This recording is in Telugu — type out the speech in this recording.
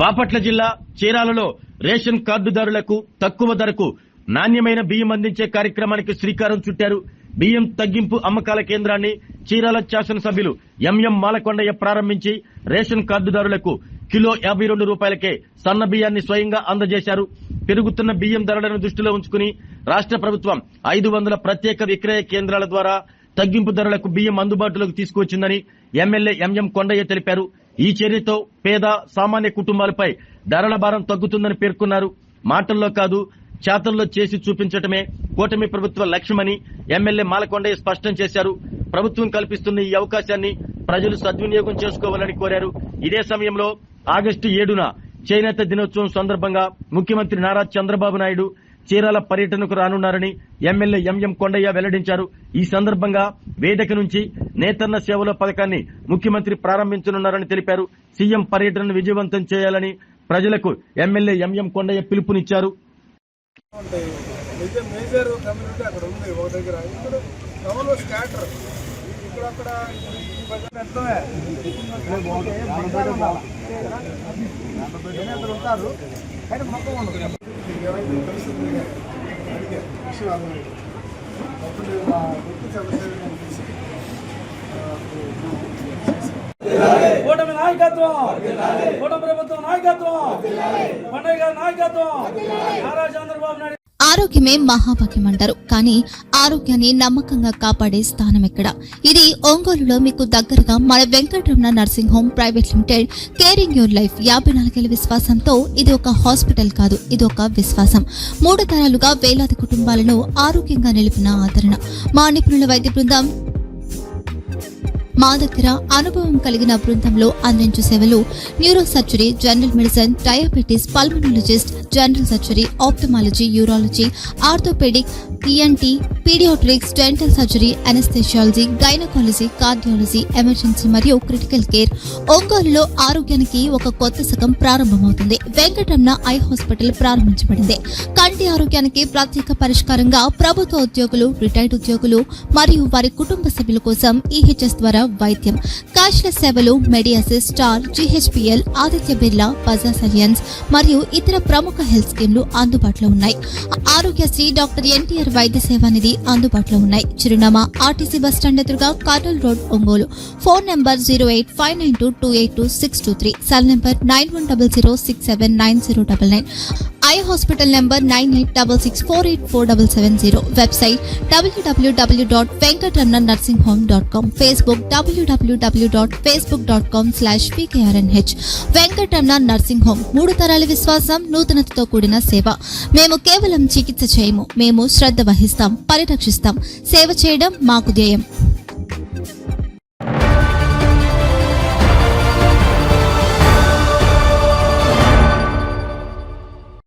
బాపట్ల జిల్లా చీరాలలో రేషన్ కార్డుదారులకు తక్కువ ధరకు నాణ్యమైన బియ్యం అందించే కార్యక్రమానికి శ్రీకారం చుట్టారు. బియ్యం తగ్గింపు అమ్మకాల కేంద్రాన్ని చీరాల శాసనసభ్యులు ఎంఎం మాలకొండయ్య ప్రారంభించి రేషన్ కార్డుదారులకు కిలో 52 రూపాయలకే సన్న బియ్యాన్ని స్వయంగా అందజేశారు. పెరుగుతున్న బియ్యం ధరలను దృష్టిలో ఉంచుకుని రాష్ట్ర ప్రభుత్వం 500 ప్రత్యేక విక్రయ కేంద్రాల ద్వారా తగ్గింపు ధరలకు బియ్యం అందుబాటులోకి తీసుకువచ్చిందని ఎమ్మెల్యే ఎంఎం కొండయ్య తెలిపారు. ఈ చర్యతో పేద సామాన్య కుటుంబాలపై ధరల భారం తగ్గుతుందని పేర్కొన్నారు. మాటల్లో కాదు చేతల్లో చేసి చూపించటమే కూటమి ప్రభుత్వ లక్ష్యమని ఎమ్మెల్యే మాలకొండయ్య స్పష్టం చేశారు. ప్రభుత్వం కల్పిస్తున్న ఈ అవకాశాన్ని ప్రజలు సద్వినియోగం చేసుకోవాలని కోరారు. ఇదే సమయంలో ఆగస్టు 7న చేనేత దినోత్సవం సందర్భంగా ముఖ్యమంత్రి నారా చంద్రబాబు నాయుడు చీరాల పర్యటనకు రానున్నారని ఎమ్మెల్యే ఎంఎం కొండయ్య వెల్లడించారు. ఈ సందర్భంగా వేదిక నుంచి నేతన్న సేవల పథకాన్ని ముఖ్యమంత్రి ప్రారంభించనున్నారని తెలిపారు. సీఎం పర్యటనను విజయవంతం చేయాలని ప్రజలకు ఎమ్మెల్యే ఎంఎం కొండయ్య పిలుపునిచ్చారు. మేజర్ కమ్యూనిటీ అక్కడ ఉంది ఒక దగ్గర, ఇక్కడ టౌన్లో స్కాటర్ ఇక్కడక్కడ ఉంటారు కానీ మొత్తం ఉండదు. కూటమి నాయకత్వం, కూటమి ప్రభుత్వం నాయకత్వం, పండగ నాయకత్వం, నారా చంద్రబాబు నాయుడు. ఆరోగ్యమే మహాభాగ్యం అంటారు, కానీ ఆరోగ్యాన్ని నమ్మకంగా కాపాడే స్థానం ఎక్కడ? ఇది ఒంగోలులో మీకు దగ్గరగా మన Venkataramana nursing home private limited. Caring your life 54 ఏళ్ల విశ్వాసంతో ఇది ఒక హాస్పిటల్ కాదు, ఇది ఒక విశ్వాసం. 3 తరాలుగా వేలాది కుటుంబాలను ఆరోగ్యంగా నిలిపిన ఆదరణ. మా నిపుణుల వైద్య బృందం మా దగ్గర అనుభవం కలిగిన బృందంలో అందించే సేవలు neuro surgery, general medicine, diabetes, pulmonologist, general surgery, ophthalmology, urology, orthopaedic, ENT, paediatrics, dental surgery, anaesthesiology, gynaecology, cardiology, emergency మరియు క్రిటికల్ కేర్. ఒంగోలులో ఆరోగ్యానికి ఒక కొత్త శకం ప్రారంభమవుతుంది. వెంకటరమణ ఐ హాస్పిటల్ ప్రారంభించబడింది. కంటి ఆరోగ్యానికి ప్రత్యేక పరిష్కారంగా ప్రభుత్వ ఉద్యోగులు, రిటైర్డ్ ఉద్యోగులు మరియు వారి కుటుంబ సభ్యుల కోసం ఈహెచ్ఎస్ ద్వారా వైద్యం, క్యాష్లెస్ సేవలు, మెడియాసిస్, స్టార్, జీహెచ్పీఎల్, ఆదిత్య బిర్లా, బజాజ్ అలియన్స్ మరియు ఇతర ప్రముఖ హెల్త్ స్కీమ్లు అందుబాటులో ఉన్నాయి. ఆరోగ్యశ్రీ, డాక్టర్ ఎన్టీఆర్ వైద్య సేవా నిధి అందుబాటులో ఉన్నాయి. చిరునామా ఆర్టీసీ బస్టాండ్ ఎదురుగా Kurnool road, Ongole. Phone number 08592282623, cell number 9100679099, eye hospital number 9866484770, website www.venkatramanarsinghome.com, Facebook www.facebook.com/vkrnh. Venkataramana nursing home, 3 తరాల విశ్వాసం, నూతనతతో కూడిన సేవ. మేము కేవలం చికిత్స చేయము, మేము శ్రద్ధ వహిస్తాం, పరిరక్షిస్తాం. సేవ చేయడం మాకు ధ్యేయం.